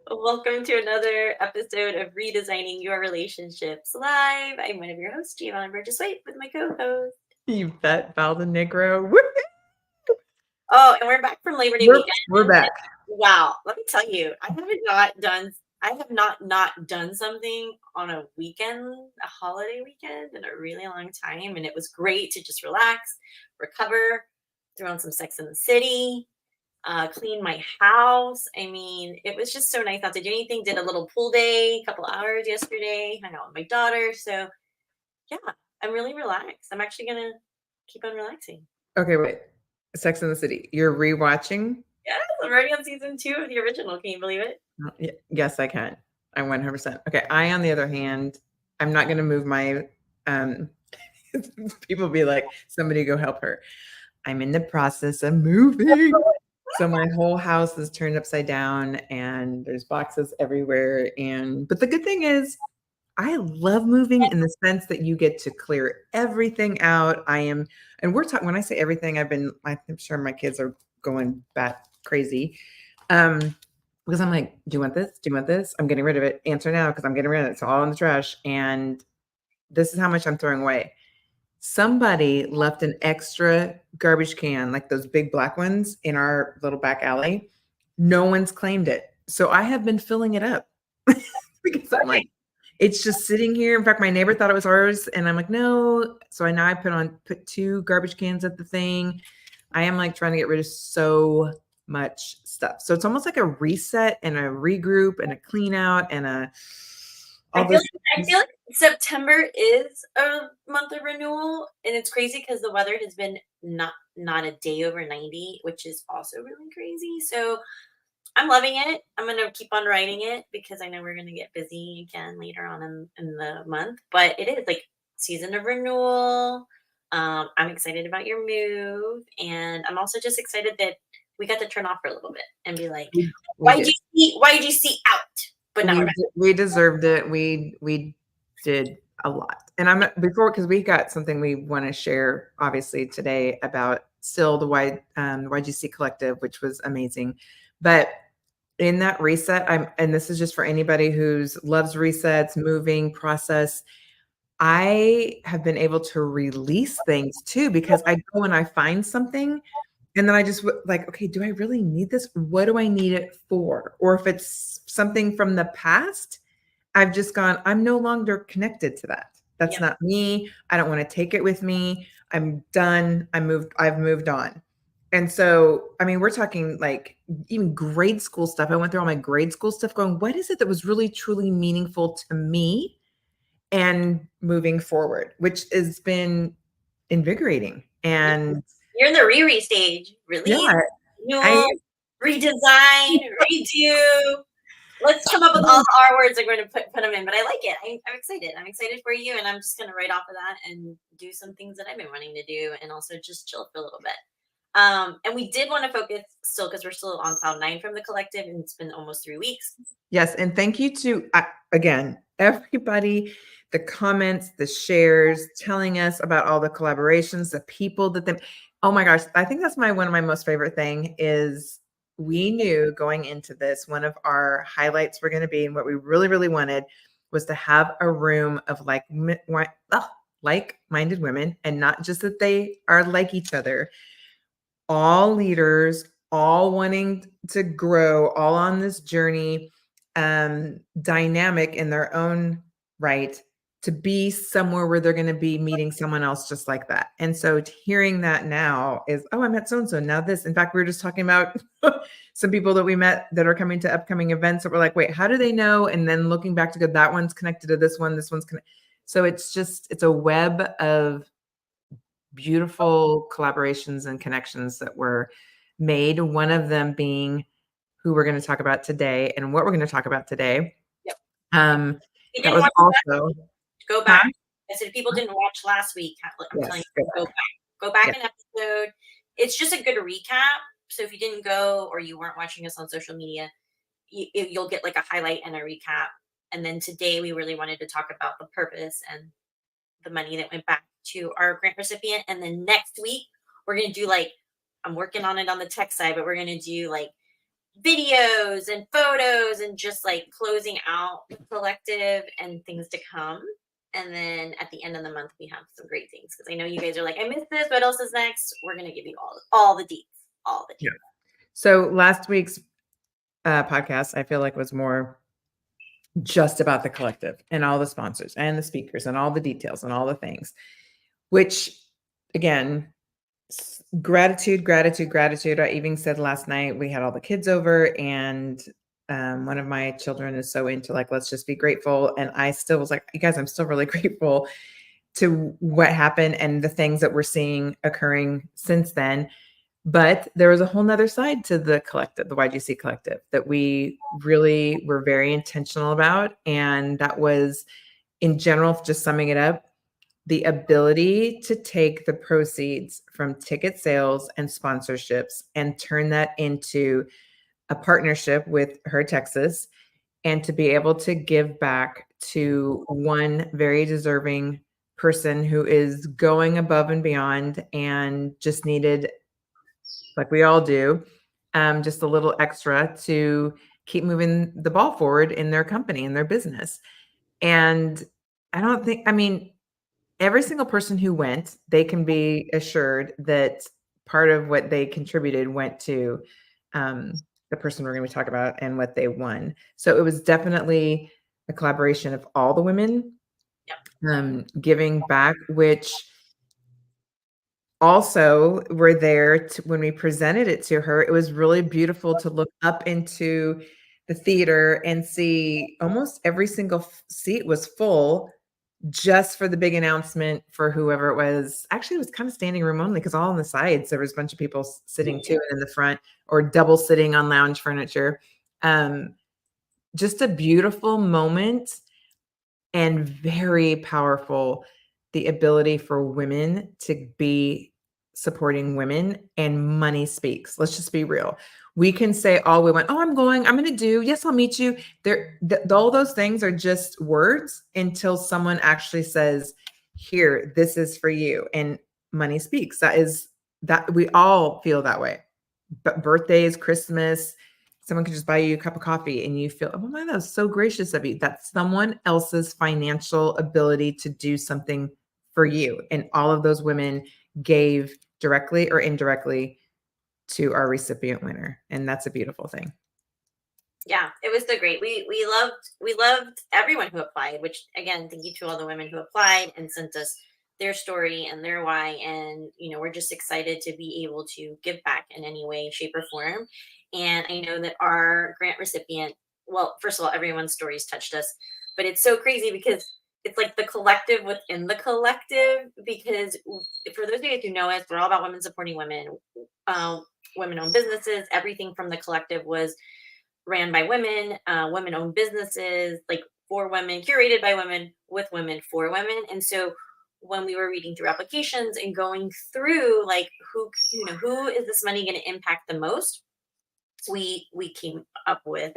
Welcome to another episode of Redesigning Your Relationships Live. I'm one of your hosts, Giovanna Burgess White, with my co-host. You bet, Val the Negro. Woo! Oh, and we're back from Labor Day We're weekend. back. Wow, let me tell you, I have not done something on a weekend, a holiday weekend, in a really long time, and it was great to just relax, recover, throw on some Sex in the City. Clean my house. I mean, it was just so nice not to do anything. Did a little pool day, a couple hours yesterday, hung out with my daughter. So yeah, I'm really relaxed. I'm actually gonna keep on relaxing. Okay, wait. Sex in the City. You're rewatching? Yes, I'm already on season 2 of the original. Can you believe it? Yes, I can. I'm 100%. Okay, I, on the other hand, I'm not going to move my. Um, people be like, somebody go help her. I'm in the process of moving. So my whole house is turned upside down and there's boxes everywhere. But the good thing is, I love moving in the sense that you get to clear everything out. And we're talking, when I say everything, I'm sure my kids are going bat crazy. Because I'm like, do you want this? Do you want this? I'm getting rid of it. Answer now, because I'm getting rid of it. It's all in the trash. And this is how much I'm throwing away. Somebody left an extra garbage can, like those big black ones, in our little back alley. No one's claimed it. So I have been filling it up because I'm like, it's just sitting here. In fact, my neighbor thought it was ours, and I'm like, no. So I put 2 garbage cans at the thing. I am like trying to get rid of so much stuff. So it's almost like a reset and a regroup and a clean out and I feel like September is a month of renewal, and it's crazy because the weather has been not a day over 90, which is also really crazy. So I'm loving it. I'm going to keep on writing it because I know we're going to get busy again later on in the month. But it is like season of renewal. I'm excited about your move. And I'm also just excited that we got to turn off for a little bit and be like, YGC out. But now we deserved it. We did a lot. And because we got something we want to share, obviously, today about still the YGC Collective, which was amazing. But in that reset, and this is just for anybody who's loves resets, moving process. I have been able to release things too, because I go and I find something and then I just like, okay, do I really need this? What do I need it for? Or if it's something from the past, I've just gone, I'm no longer connected to that. That's not me. I don't want to take it with me. I'm done. I've moved on. And so, I mean, we're talking like even grade school stuff. I went through all my grade school stuff going, what is it that was really, truly meaningful to me and moving forward, which has been invigorating. And you're in the re stage, release, renewal, redesign, redo. Let's come up with all our words. I'm going to put them in, but I like it. I'm excited. I'm excited for you, and I'm just going to write off of that and do some things that I've been wanting to do, and also just chill for a little bit. And we did want to focus still because we're still on cloud 9 from the collective, and it's been almost 3 weeks. Yes, and thank you to again everybody, the comments, the shares, telling us about all the collaborations, the people that oh my gosh, I think that's one of my most favorite thing is we knew going into this, one of our highlights were going to be, and what we really, really wanted was to have a room of like-minded women, and not just that they are like each other, all leaders, all wanting to grow, all on this journey, dynamic in their own right, to be somewhere where they're going to be meeting someone else just like that. And so hearing that now is, oh, I met so-and-so, now this. In fact, we were just talking about some people that we met that are coming to upcoming events that we're like, wait, how do they know? And then looking back to go, that one's connected to this one, this one's connected. So it's a web of beautiful collaborations and connections that were made. One of them being who we're going to talk about today and what we're going to talk about today. Yep. That was also go back. I said, if people didn't watch last week, I'm telling you, go back an episode. It's just a good recap. So if you didn't go or you weren't watching us on social media, you'll get like a highlight and a recap. And then today we really wanted to talk about the purpose and the money that went back to our grant recipient. And then next week we're going to do I'm working on it on the tech side, but we're going to do videos and photos and just like closing out the collective and things to come. And then at the end of the month, we have some great things because I know you guys are like, I missed this. What else is next? We're going to give you all the deets, all the deets. Yeah. So last week's podcast, I feel like was more just about the collective and all the sponsors and the speakers and all the details and all the things, which again, gratitude, gratitude, gratitude. I even said last night we had all the kids over and one of my children is so into like, let's just be grateful. And I still was like, you guys, I'm still really grateful to what happened and the things that we're seeing occurring since then. But there was a whole nother side to the collective, the YGC Collective, that we really were very intentional about. And that was, in general, just summing it up, the ability to take the proceeds from ticket sales and sponsorships and turn that into a partnership with Her Texas and to be able to give back to one very deserving person who is going above and beyond and just needed, like we all do, just a little extra to keep moving the ball forward in their company, in their business. And I mean, every single person who went, they can be assured that part of what they contributed went to the person we're going to talk about and what they won. So it was definitely a collaboration of all the women giving back, which also were there when we presented it to her. It was really beautiful to look up into the theater and see almost every single seat was full just for the big announcement for whoever it was. Actually, it was kind of standing room only because all on the sides, there was a bunch of people sitting too in the front or double sitting on lounge furniture. Just a beautiful moment and very powerful. The ability for women to be supporting women and money speaks. Let's just be real. We can say all we want. Oh, I'm going to do. Yes, I'll meet you there. All those things are just words until someone actually says, here, this is for you. And money speaks. That we all feel that way. But birthdays, Christmas, someone could just buy you a cup of coffee and you feel, oh my, that was so gracious of you. That's someone else's financial ability to do something for you. And all of those women gave directly or indirectly to our recipient winner. And that's a beautiful thing. Yeah, it was so great. We loved everyone who applied, which again, thank you to all the women who applied and sent us their story and their why. And we're just excited to be able to give back in any way, shape, or form. And I know that our grant recipient, well, first of all, everyone's stories touched us, but it's so crazy because it's like the collective within the collective. Because for those of you who know us, we're all about women supporting women, women-owned businesses. Everything from the collective was ran by women, women-owned businesses, like for women, curated by women, with women, for women. And so when we were reading through applications and going through like who is this money going to impact the most, we came up with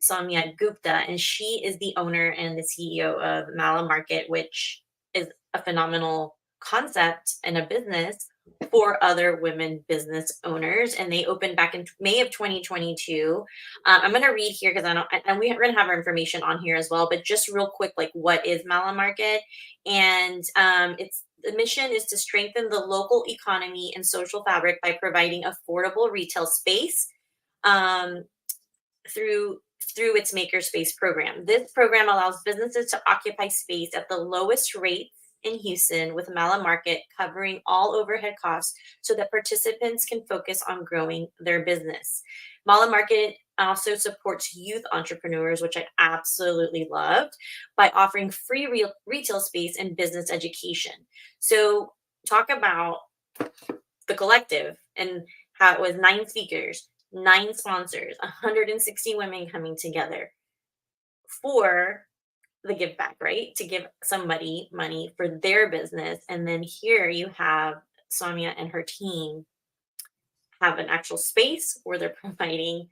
Somya Gupta, and she is the owner and the CEO of Mala Market, which is a phenomenal concept and a business for other women business owners. And they opened back in May of 2022. I'm going to read here because and we're going to have our information on here as well, but just real quick, like what is Mala Market? And the mission is to strengthen the local economy and social fabric by providing affordable retail space through its makerspace program. This program allows businesses to occupy space at the lowest rates in Houston, with Mala Market covering all overhead costs so that participants can focus on growing their business. Mala Market also supports youth entrepreneurs, which I absolutely loved, by offering free retail space and business education. So talk about the collective and how it was 9 speakers, 9 sponsors, 160 women coming together for the give back, right? To give somebody money for their business. And then here you have Somya and her team have an actual space where they're providing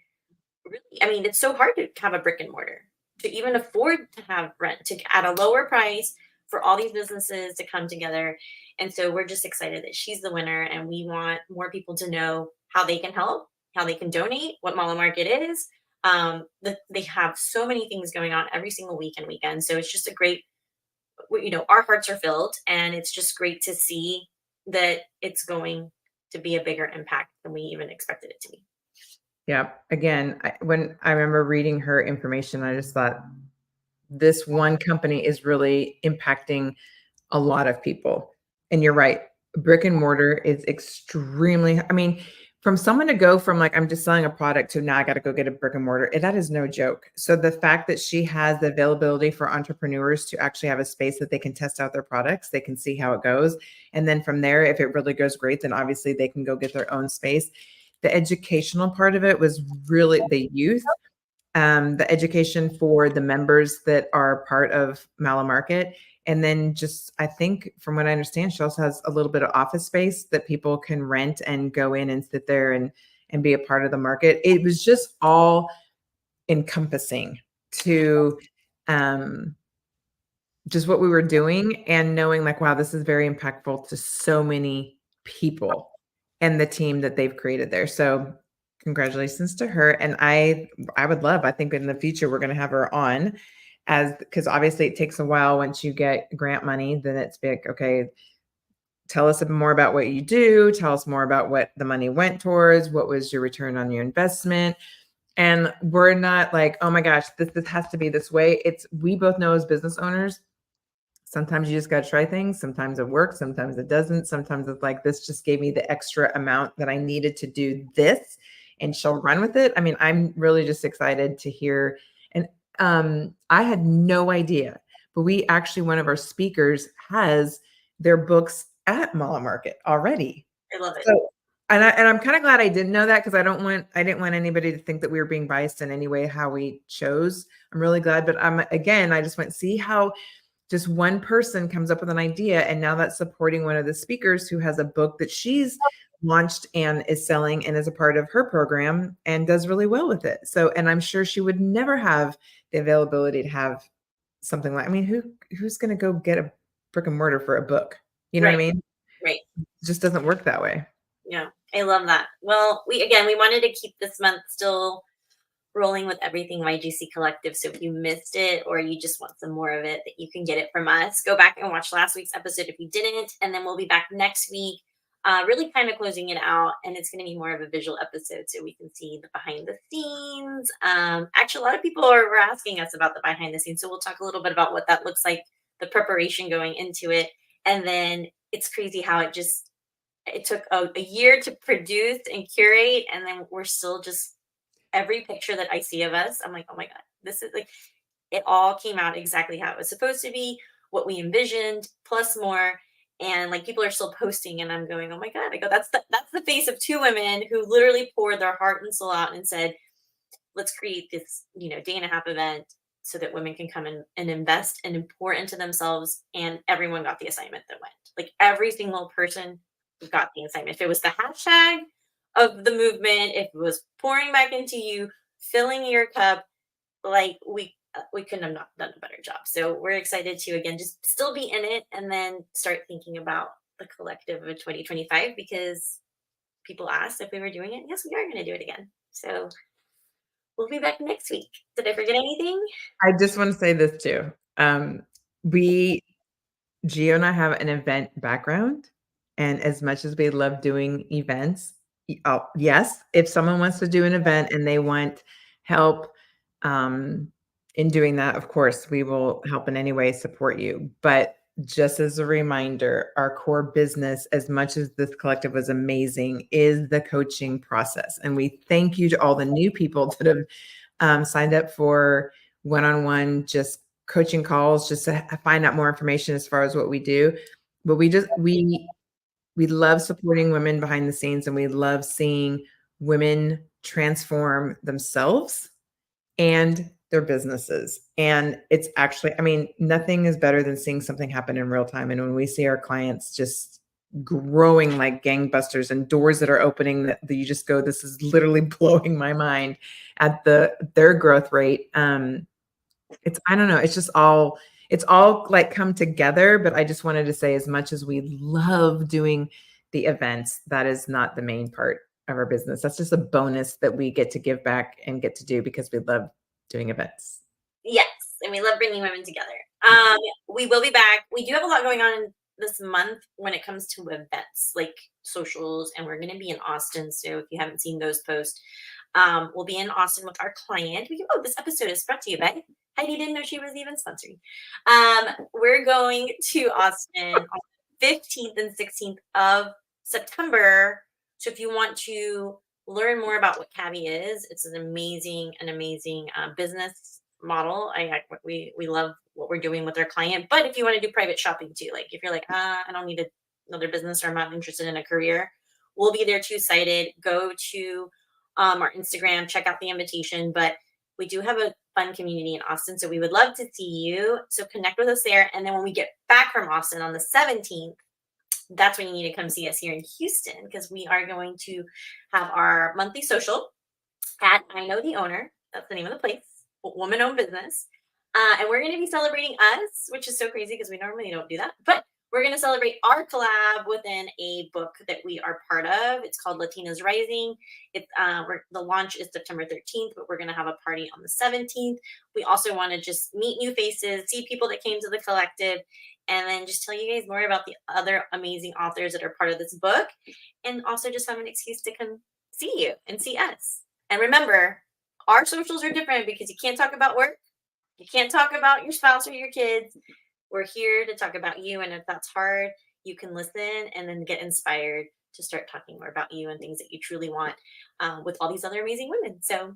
really, I mean, it's so hard to have a brick and mortar, to even afford to have rent, to at a lower price for all these businesses to come together. And so we're just excited that she's the winner, and we want more people to know how they can help how they can donate, what Mala Market is. They have so many things going on every single week and weekend. So it's just a great, our hearts are filled, and it's just great to see that it's going to be a bigger impact than we even expected it to be. Yeah. Again, when I remember reading her information, I just thought this one company is really impacting a lot of people. And you're right. Brick and mortar is extremely, I mean, from someone to go from like, I'm just selling a product to now I got to go get a brick and mortar, that is no joke. So the fact that she has the availability for entrepreneurs to actually have a space that they can test out their products, they can see how it goes. And then from there, if it really goes great, then obviously they can go get their own space. The educational part of it was really the youth, the education for the members that are part of Mala Market. And then just, I think from what I understand, she also has a little bit of office space that people can rent and go in and sit there and be a part of the market. It was just all encompassing to just what we were doing and knowing like, wow, this is very impactful to so many people and the team that they've created there. So congratulations to her. And I would love, I think in the future, we're going to have her on because obviously it takes a while once you get grant money, then it's like, okay, tell us a bit more about what you do. Tell us more about what the money went towards. What was your return on your investment? And we're not like, oh my gosh, this has to be this way. We both know as business owners, sometimes you just got to try things. Sometimes it works. Sometimes it doesn't. Sometimes it's like, this just gave me the extra amount that I needed to do this, and she'll run with it. I mean, I'm really just excited to hear. And I had no idea, but we actually, one of our speakers has their books at Mala Market already. I love it. So, and I'm kind of glad I didn't know that, because I didn't want anybody to think that we were being biased in any way how we chose. I'm really glad. But again, I just went, see how just one person comes up with an idea, and now that's supporting one of the speakers who has a book that she's launched and is selling and is a part of her program and does really well with it. So, and I'm sure she would never have the availability to have something like, I mean, who's going to go get a brick and mortar for a book? You know what I mean? Right. It just doesn't work that way. Yeah. I love that. Well, we wanted to keep this month still rolling with everything YGC Collective. So if you missed it or you just want some more of it, that you can get it from us. Go back and watch last week's episode if you didn't. And then we'll be back next week, really kind of closing it out. And it's going to be more of a visual episode so we can see the behind the scenes. Actually, a lot of people were asking us about the behind the scenes. So we'll talk a little bit about what that looks like, the preparation going into it. And then it's crazy how it took a year to produce and curate. And then we're still just, every picture that I see of us, I'm like, oh my God, this is like, it all came out exactly how it was supposed to be, what we envisioned, plus more. And like, people are still posting, and I'm going, oh my God, I go, that's the face of two women who literally poured their heart and soul out and said, let's create this, day and a half event so that women can come in and invest and pour into themselves. And everyone got the assignment that went. Like, every single person got the assignment. If it was the hashtag of the movement, if it was pouring back into you, filling your cup, like we couldn't have not done a better job. So we're excited to, again, just still be in it, and then start thinking about the collective of 2025, because people asked if we were doing it. Yes, we are going to do it again. So we'll be back next week. Did I forget anything? I just want to say this too. Gio and I have an event background, and as much as we love doing events, yes, if someone wants to do an event and they want help in doing that, of course, we will help in any way, support you. But just as a reminder, our core business, as much as this collective was amazing, is the coaching process. And we thank you to all the new people that have signed up for one-on-one, just coaching calls, just to find out more information as far as what we do. But we love supporting women behind the scenes, and we love seeing women transform themselves and their businesses. And it's actually, I mean, nothing is better than seeing something happen in real time. And when we see our clients just growing like gangbusters, and doors that are opening that you just go, this is literally blowing my mind at their growth rate. I don't know, it's all like come together. But I just wanted to say, as much as we love doing the events, that is not the main part of our business. That's just a bonus that we get to give back and get to do because we love doing events. Yes, and we love bringing women together. We will be back. We do have a lot going on this month when it comes to events like socials, and we're going to be in Austin. So if you haven't seen those posts, we'll be in Austin with our client. This episode is brought to you by Heidi. Didn't know she was even sponsoring. We're going to Austin on the 15th and 16th of September. So if you want to learn more about what Cavi is, it's an amazing business model. We love what we're doing with our client. But if you want to do private shopping too, like if you're like, I don't need another business, or I'm not interested in a career, we'll be there two-sided. Go to our Instagram, check out the invitation. But we do have a fun community in Austin, so we would love to see you. So connect with us there. And then when we get back from Austin on the 17th, that's when you need to come see us here in Houston, because we are going to have our monthly social at I Know the Owner. That's the name of the place, woman-owned business. And we're going to be celebrating us, which is so crazy because we normally don't do that. But we're going to celebrate our collab within a book that we are part of. It's called Latinas Rising. The launch is September 13th, but we're going to have a party on the 17th. We also want to just meet new faces, see people that came to the collective, and then just tell you guys more about the other amazing authors that are part of this book, and also just have an excuse to come see you and see us. And remember, our socials are different because you can't talk about work. You can't talk about your spouse or your kids. We're here to talk about you. And if that's hard, you can listen and then get inspired to start talking more about you and things that you truly want with all these other amazing women. So,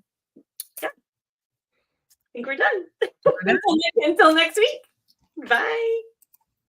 yeah, I think we're done. Until next week. Bye.